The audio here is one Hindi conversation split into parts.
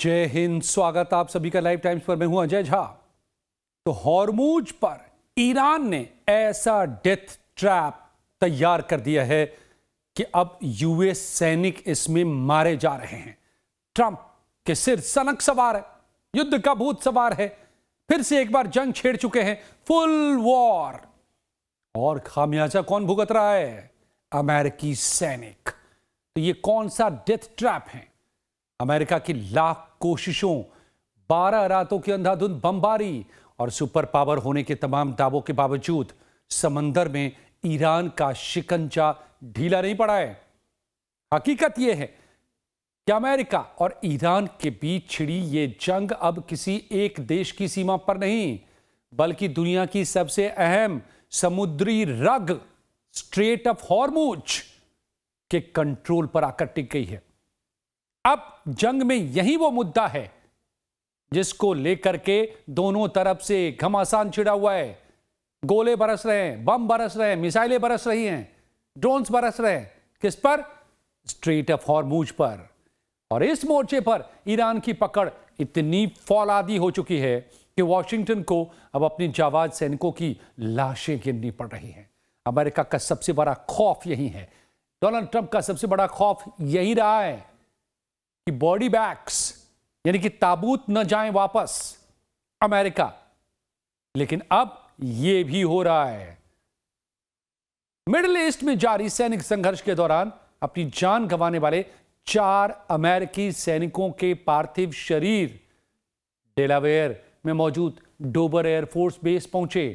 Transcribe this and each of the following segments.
जय हिंद। स्वागत आप सभी का लाइव टाइम्स पर। मैं हूं अजय झा। तो हॉर्मूज पर ईरान ने ऐसा डेथ ट्रैप तैयार कर दिया है कि अब यूएस सैनिक इसमें मारे जा रहे हैं। ट्रंप के सिर सनक सवार है, युद्ध का भूत सवार है, फिर से एक बार जंग छेड़ चुके हैं, फुल वॉर। और खामियाजा कौन भुगत रहा है? अमेरिकी सैनिक। तो ये कौन सा डेथ ट्रैप है? अमेरिका की लाख कोशिशों, 12 रातों की अंधाधुंध बमबारी और सुपर पावर होने के तमाम दावों के बावजूद समंदर में ईरान का शिकंजा ढीला नहीं पड़ा है। हकीकत यह है कि अमेरिका और ईरान के बीच छिड़ी ये जंग अब किसी एक देश की सीमा पर नहीं, बल्कि दुनिया की सबसे अहम समुद्री रग स्ट्रेट ऑफ हॉर्मूज के कंट्रोल पर आकर टिक गई है। अब जंग में यही वो मुद्दा है जिसको लेकर के दोनों तरफ से घमासान छिड़ा हुआ है। गोले बरस रहे हैं, बम बरस रहे हैं, मिसाइलें बरस रही हैं, ड्रोन्स बरस रहे हैं। किस पर? स्ट्रेट ऑफ हॉर्मूज पर। और इस मोर्चे पर ईरान की पकड़ इतनी फौलादी हो चुकी है कि वॉशिंगटन को अब अपनी जाबाज सैनिकों की लाशें गिननी पड़ रही हैं। अमेरिका का सबसे बड़ा खौफ यही है, डोनाल्ड ट्रंप का सबसे बड़ा खौफ यही रहा है कि बॉडी बैग्स यानी कि ताबूत न जाएं वापस अमेरिका। लेकिन अब यह भी हो रहा है। मिडिल ईस्ट में जारी सैनिक संघर्ष के दौरान अपनी जान गंवाने वाले 4 अमेरिकी सैनिकों के पार्थिव शरीर डेलावेयर में मौजूद डोबर एयरफोर्स बेस पहुंचे।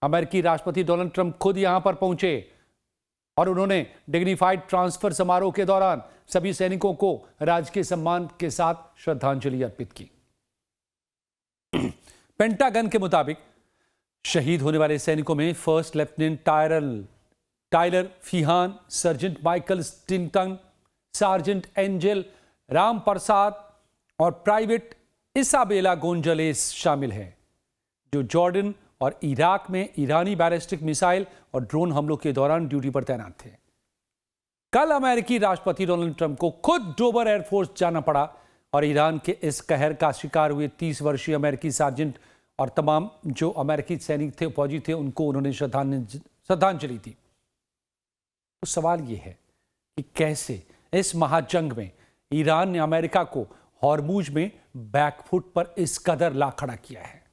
अमेरिकी राष्ट्रपति डोनाल्ड ट्रंप खुद यहां पर पहुंचे और उन्होंने डिग्निफाइड ट्रांसफर समारोह के दौरान सभी सैनिकों को राजकीय सम्मान के साथ श्रद्धांजलि अर्पित की। पेंटागन के मुताबिक शहीद होने वाले सैनिकों में first lieutenant Tyler Feehan, sergeant Michael Stinton, sergeant Angel Ram Prasad और प्राइवेट इसाबेला गोंजलेस शामिल है, जो जॉर्डन और इराक में ईरानी बैलिस्टिक मिसाइल और ड्रोन हमलों के दौरान ड्यूटी पर तैनात थे। कल अमेरिकी राष्ट्रपति डोनाल्ड ट्रंप को खुद डोबर एयरफोर्स जाना पड़ा और ईरान के इस कहर का शिकार हुए 30 वर्षीय अमेरिकी सार्जेंट और तमाम जो अमेरिकी सैनिक थे, फौजी थे, उनको उन्होंने श्रद्धांजलि दी। तो सवाल यह है कि कैसे इस महाजंग में ईरान ने अमेरिका को हॉर्मूज में बैकफुट पर इस कदर ला खड़ा किया है।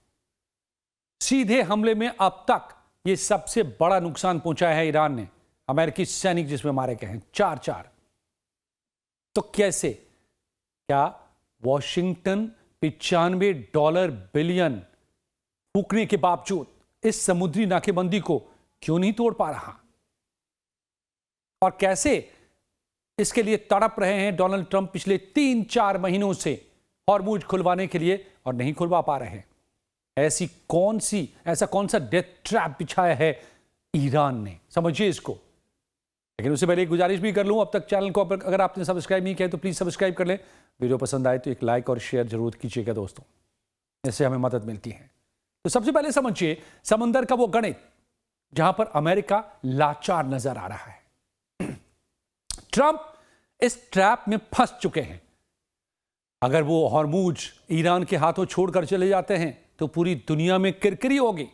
सीधे हमले में अब तक यह सबसे बड़ा नुकसान पहुंचाया है ईरान ने। अमेरिकी सैनिक जिसमें मारे गए हैं 4। तो कैसे? क्या वॉशिंगटन $95 बिलियन फूकने के बावजूद इस समुद्री नाकेबंदी को क्यों नहीं तोड़ पा रहा? और कैसे इसके लिए तड़प रहे हैं डोनाल्ड ट्रंप पिछले 3-4 महीनों से हॉर्मूज खुलवाने के लिए और नहीं खुलवा पा रहे हैं? ऐसा कौन सा डेथ ट्रैप बिछाया है ईरान ने? समझिए इसको। लेकिन उससे पहले एक गुजारिश भी कर लूं, अब तक चैनल को अगर आपने सब्सक्राइब नहीं किया तो प्लीज सब्सक्राइब कर लें। वीडियो पसंद आए तो एक लाइक और शेयर जरूर कीजिएगा दोस्तों, इससे हमें मदद मिलती है। तो सबसे पहले समझिए समंदर का वो गणित जहां पर अमेरिका लाचार नजर आ रहा है। ट्रंप इस ट्रैप में फंस चुके हैं। अगर वो हॉर्मूज ईरान के हाथों छोड़कर चले जाते हैं तो पूरी दुनिया में किरकिरी होगी।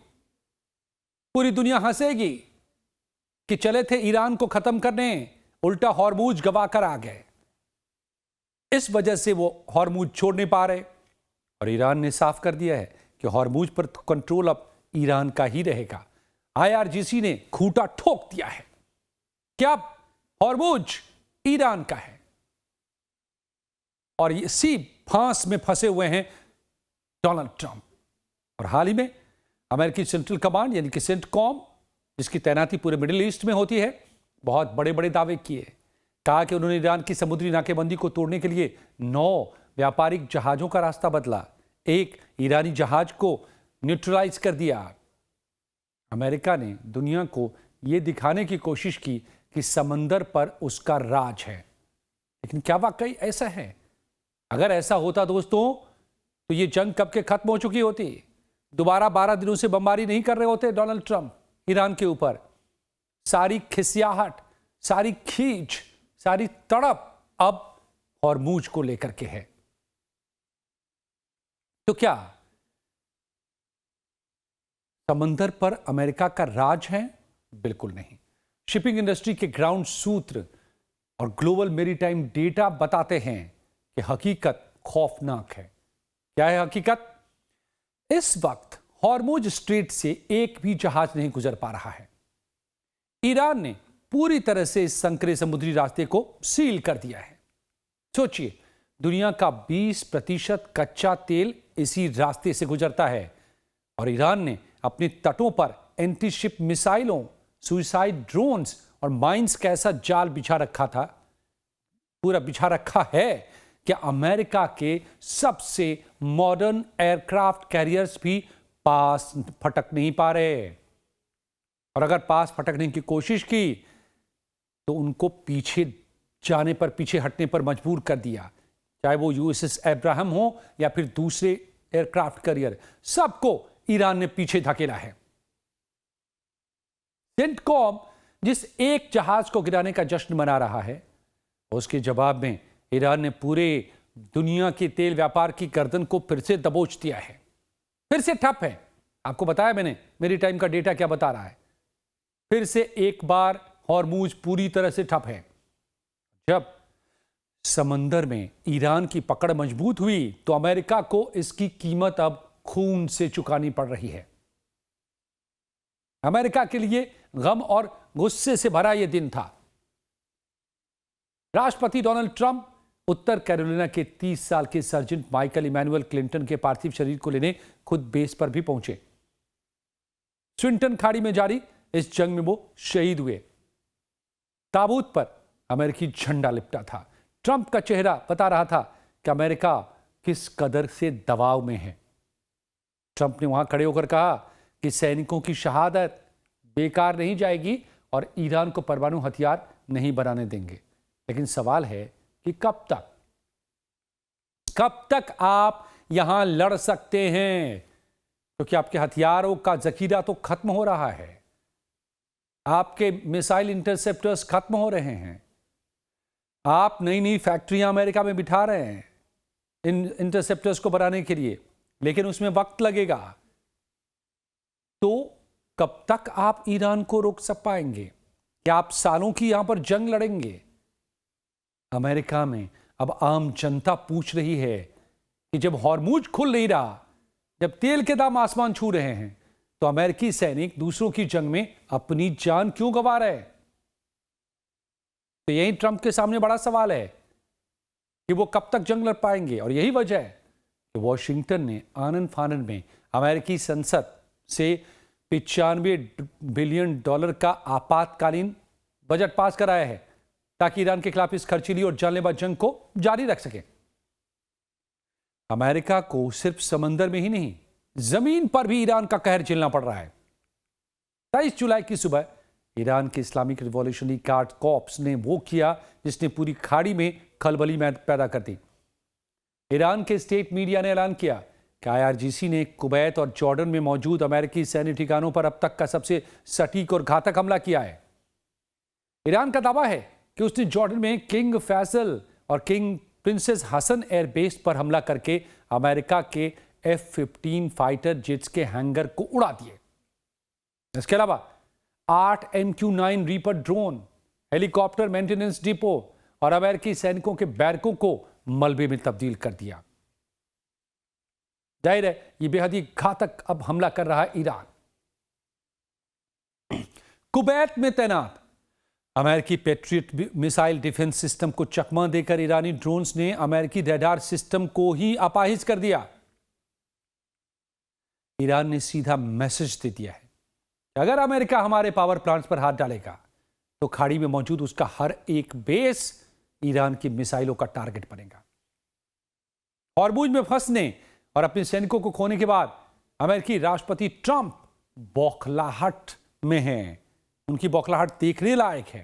पूरी दुनिया हंसेगी कि चले थे ईरान को खत्म करने, उल्टा हॉर्मूज गवाकर आ गए। इस वजह से वो हॉर्मूज छोड़ नहीं पा रहे और ईरान ने साफ कर दिया है कि हॉर्मूज पर कंट्रोल अब ईरान का ही रहेगा। IRGC ने खूंटा ठोक दिया है कि अब हॉर्मूज ईरान का है और इसी फांस में फंसे हुए हैं डोनाल्ड ट्रंप। और हाल ही में अमेरिकी सेंट्रल कमांड यानी कि सेंटकॉम, जिसकी तैनाती पूरे मिडिल ईस्ट में होती है, बहुत बड़े बड़े दावे किए। कहा कि उन्होंने ईरान की समुद्री नाकेबंदी को तोड़ने के लिए 9 व्यापारिक जहाजों का रास्ता बदला, एक ईरानी जहाज को न्यूट्रलाइज कर दिया। अमेरिका ने दुनिया को यह दिखाने की कोशिश की कि समंदर पर उसका राज है। लेकिन क्या वाकई ऐसा है? अगर ऐसा होता दोस्तों तो ये जंग कब के खत्म हो चुकी होती। दोबारा 12 दिनों से बमबारी नहीं कर रहे होते डोनाल्ड ट्रंप ईरान के ऊपर। सारी खिसियाहट, सारी खींच, सारी तड़प अब हॉर्मूज को लेकर के है। तो क्या समंदर पर अमेरिका का राज है? बिल्कुल नहीं। शिपिंग इंडस्ट्री के ग्राउंड सूत्र और ग्लोबल मेरीटाइम डेटा बताते हैं कि हकीकत खौफनाक है। क्या है हकीकत? इस वक्त हॉर्मुज स्ट्रेट से एक भी जहाज नहीं गुजर पा रहा है। ईरान ने पूरी तरह से इस संकरे समुद्री रास्ते को सील कर दिया है। सोचिए, दुनिया का 20% कच्चा तेल इसी रास्ते से गुजरता है और ईरान ने अपने तटों पर एंटी शिप मिसाइलों, सुइसाइड ड्रोन्स और माइंस का ऐसा जाल बिछा रखा है कि अमेरिका के सबसे मॉडर्न एयरक्राफ्ट कैरियर्स भी पास फटक नहीं पा रहे। और अगर पास फटकने की कोशिश की तो उनको पीछे हटने पर मजबूर कर दिया, चाहे वो यूएसएस अब्राहम हो या फिर दूसरे एयरक्राफ्ट कैरियर, सबको ईरान ने पीछे धकेला है। सेंटकॉम जिस एक जहाज को गिराने का जश्न मना रहा है, उसके जवाब में ईरान ने पूरे दुनिया के तेल व्यापार की गर्दन को फिर से दबोच दिया है, फिर से ठप है। आपको बताया मैंने मेरी टाइम का डेटा क्या बता रहा है। फिर से एक बार हॉर्मुज पूरी तरह से ठप है। जब समंदर में ईरान की पकड़ मजबूत हुई तो अमेरिका को इसकी कीमत अब खून से चुकानी पड़ रही है। अमेरिका के लिए गम और गुस्से से भरा यह दिन था। राष्ट्रपति डोनाल्ड ट्रंप उत्तर कैरोलिना के 30 साल के सर्जेंट माइकल इमैनुअल क्लिंटन के पार्थिव शरीर को लेने खुद बेस पर भी पहुंचे। स्विंटन खाड़ी में जारी इस जंग में वो शहीद हुए। ताबूत पर अमेरिकी झंडा लिपटा था। ट्रंप का चेहरा बता रहा था कि अमेरिका किस कदर से दबाव में है। ट्रंप ने वहां खड़े होकर कहा कि सैनिकों की शहादत बेकार नहीं जाएगी और ईरान को परमाणु हथियार नहीं बनाने देंगे। लेकिन सवाल है कि कब तक आप यहां लड़ सकते हैं, क्योंकि आपके हथियारों का जखीरा तो खत्म हो रहा है। आपके मिसाइल इंटरसेप्टर्स खत्म हो रहे हैं। आप नई नई फैक्ट्रियां अमेरिका में बिठा रहे हैं इन इंटरसेप्टर्स को बनाने के लिए, लेकिन उसमें वक्त लगेगा। तो कब तक आप ईरान को रोक पाएंगे? क्या आप सालों की यहां पर जंग लड़ेंगे? अमेरिका में अब आम जनता पूछ रही है कि जब हॉर्मुज खुल नहीं रहा, जब तेल के दाम आसमान छू रहे हैं, तो अमेरिकी सैनिक दूसरों की जंग में अपनी जान क्यों गंवा रहे? तो यही ट्रंप के सामने बड़ा सवाल है कि वो कब तक जंग लड़ पाएंगे। और यही वजह है कि वॉशिंगटन ने आनन फानन में अमेरिकी संसद से $95 बिलियन का आपातकालीन बजट पास कराया है, ताकि ईरान के खिलाफ इस खर्चीली और जानलेवा जंग को जारी रख सके। अमेरिका को सिर्फ समंदर में ही नहीं, जमीन पर भी ईरान का कहर झेलना पड़ रहा है। 23 जुलाई की सुबह ईरान के इस्लामिक रिवॉल्यूशनरी गार्ड कॉर्प्स ने वो किया जिसने पूरी खाड़ी में खलबली पैदा कर दी। ईरान के स्टेट मीडिया ने ऐलान किया कि आईआरजीसी ने कुवैत और जॉर्डन में मौजूद अमेरिकी सैन्य ठिकानों पर अब तक का सबसे सटीक और घातक हमला किया है। ईरान का दावा है कि उसने जॉर्डन में किंग फैसल और किंग प्रिंसेस हसन एयरबेस पर हमला करके अमेरिका के F-15 फाइटर जेट्स के हैंगर को उड़ा दिए। इसके अलावा 8 MQ-9 reaper drone, helicopter maintenance depot और अमेरिकी सैनिकों के बैरकों को मलबे में तब्दील कर दिया। जाहिर है यह बेहद ही घातक अब हमला कर रहा है ईरान। कुवैत में तैनात अमेरिकी पैट्रियट मिसाइल डिफेंस सिस्टम को चकमा देकर ईरानी ड्रोन्स ने अमेरिकी रडार सिस्टम को ही अपाहिज कर दिया। ईरान ने सीधा मैसेज दे दिया है कि अगर अमेरिका हमारे पावर प्लांट्स पर हाथ डालेगा तो खाड़ी में मौजूद उसका हर एक बेस ईरान की मिसाइलों का टारगेट बनेगा। हॉर्मुज में फंसने और अपने सैनिकों को खोने के बाद अमेरिकी राष्ट्रपति ट्रंप बौखलाहट में हैं। उनकी बौखलाहट देखने लायक है।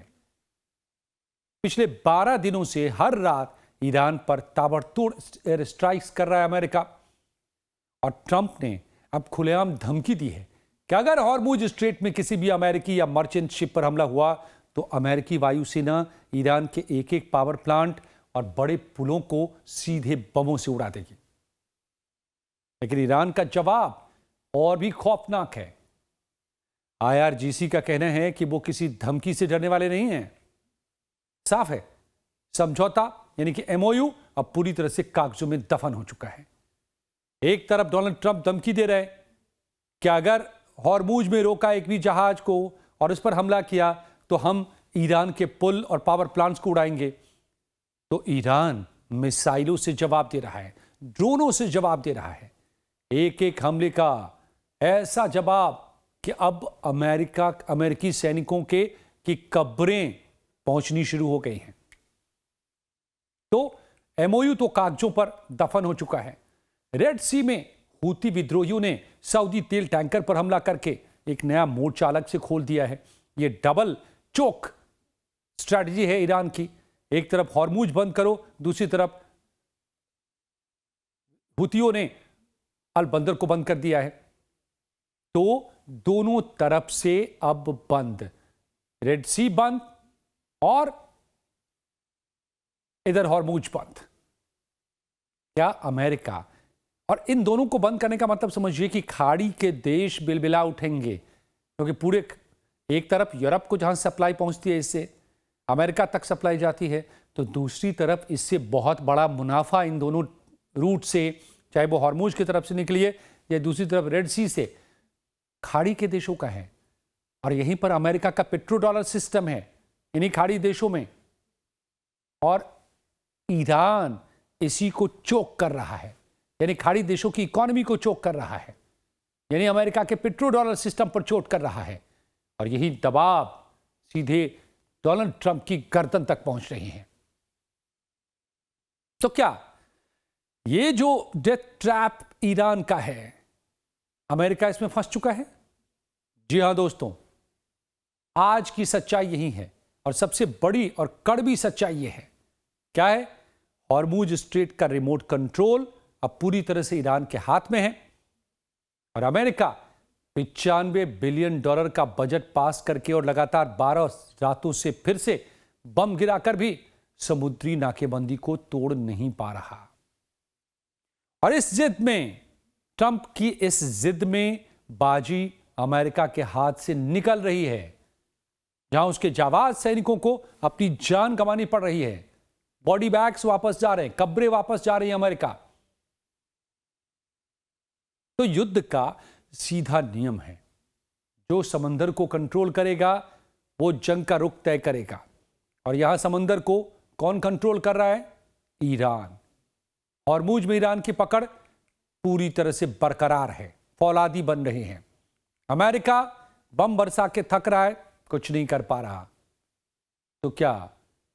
पिछले 12 दिनों से हर रात ईरान पर ताबड़तोड़ एयर स्ट्राइक्स कर रहा है अमेरिका, और ट्रंप ने अब खुलेआम धमकी दी है कि अगर हॉर्मुज स्ट्रेट में किसी भी अमेरिकी या मर्चेंट शिप पर हमला हुआ तो अमेरिकी वायुसेना ईरान के एक एक पावर प्लांट और बड़े पुलों को सीधे बमों से उड़ा देगी। लेकिन ईरान का जवाब और भी खौफनाक है। IRGC का कहना है कि वो किसी धमकी से डरने वाले नहीं हैं। साफ है, समझौता यानी कि MOU अब पूरी तरह से कागजों में दफन हो चुका है। एक तरफ डोनाल्ड ट्रंप धमकी दे रहे कि अगर हॉर्मुज में रोका एक भी जहाज को और उस पर हमला किया तो हम ईरान के पुल और पावर प्लांट्स को उड़ाएंगे। तो ईरान मिसाइलों से जवाब दे रहा है, ड्रोनों से जवाब दे रहा है, एक एक हमले का ऐसा जवाब कि अब अमेरिकी सैनिकों की कब्रें पहुंचनी शुरू हो गई हैं। तो MOU तो कागजों पर दफन हो चुका है। रेड सी में हूती विद्रोहियों ने सऊदी तेल टैंकर पर हमला करके एक नया मोर्चा अलग से खोल दिया है। यह डबल चोक स्ट्रैटेजी है ईरान की। एक तरफ हॉर्मुज बंद करो, दूसरी तरफ हूतियों ने अल बंदर को बंद कर दिया है। तो दोनों तरफ से अब बंद, रेड सी बंद और इधर हॉर्मुज बंद। क्या अमेरिका और इन दोनों को बंद करने का मतलब समझिए कि खाड़ी के देश बिलबिला उठेंगे, क्योंकि पूरे एक तरफ यूरोप को जहां सप्लाई पहुंचती है, इससे अमेरिका तक सप्लाई जाती है, तो दूसरी तरफ इससे बहुत बड़ा मुनाफा इन दोनों रूट से, चाहे वो हॉर्मुज की तरफ से निकली है या दूसरी तरफ रेड सी से, खाड़ी के देशों का है। और यहीं पर अमेरिका का पेट्रो डॉलर सिस्टम है इन्हीं खाड़ी देशों में, और ईरान इसी को चोक कर रहा है, यानी खाड़ी देशों की इकोनॉमी को चोक कर रहा है, यानी अमेरिका के पेट्रो डॉलर सिस्टम पर चोट कर रहा है। और यही दबाव सीधे डोनाल्ड ट्रंप की गर्दन तक पहुंच रही है। तो क्या ये जो डेथ ट्रैप ईरान का है, अमेरिका इसमें फंस चुका है? जी हां दोस्तों, आज की सच्चाई यही है और सबसे बड़ी और कड़वी सच्चाई यह है। क्या है? हॉर्मुज स्ट्रेट का रिमोट कंट्रोल अब पूरी तरह से ईरान के हाथ में है और अमेरिका 95 बिलियन डॉलर का बजट पास करके और लगातार 12 रातों से फिर से बम गिराकर भी समुद्री नाकेबंदी को तोड़ नहीं पा रहा। और इस जिद में, ट्रंप की इस जिद में बाजी अमेरिका के हाथ से निकल रही है, जहां उसके जाबाज सैनिकों को अपनी जान गंवानी पड़ रही है। बॉडी बैग्स वापस जा रहे हैं, कब्रें वापस जा रही है अमेरिका। तो युद्ध का सीधा नियम है, जो समंदर को कंट्रोल करेगा वो जंग का रुख तय करेगा। और यहां समंदर को कौन कंट्रोल कर रहा है? ईरान। हॉर्मुज में ईरान की पकड़ पूरी तरह से बरकरार है, फौलादी बन रहे हैं। अमेरिका बम बरसा के थक रहा है, कुछ नहीं कर पा रहा। तो क्या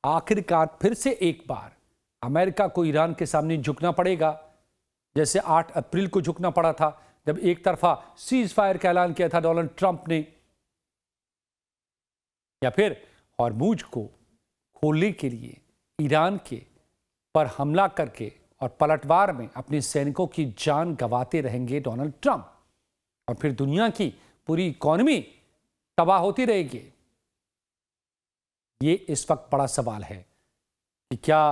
आखिरकार फिर से एक बार अमेरिका को ईरान के सामने झुकना पड़ेगा, जैसे 8 अप्रैल को झुकना पड़ा था जब एक तरफा सीज फायर का ऐलान किया था डोनाल्ड ट्रंप ने? या फिर हॉर्मुज को खोलने के लिए ईरान के पर हमला करके और पलटवार में अपने सैनिकों की जान गंवाते रहेंगे डोनाल्ड ट्रंप, और फिर दुनिया की पूरी इकोनॉमी तबाह होती रहेगी? ये इस वक्त बड़ा सवाल है कि क्या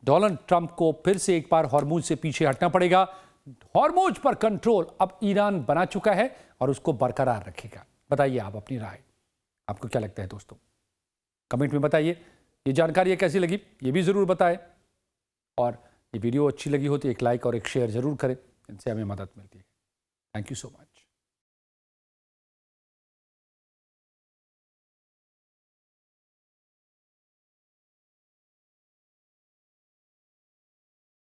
डोनाल्ड ट्रंप को फिर से एक बार हॉर्मुज से पीछे हटना पड़ेगा? हॉर्मुज पर कंट्रोल अब ईरान बना चुका है और उसको बरकरार रखेगा। बताइए आप अपनी राय, आपको क्या लगता है दोस्तों? कमेंट में बताइए। ये जानकारी कैसी लगी ये भी जरूर बताएं, और ये वीडियो अच्छी लगी हो तो एक लाइक और एक शेयर जरूर करें, इनसे हमें मदद मिलती है। Thank you so much.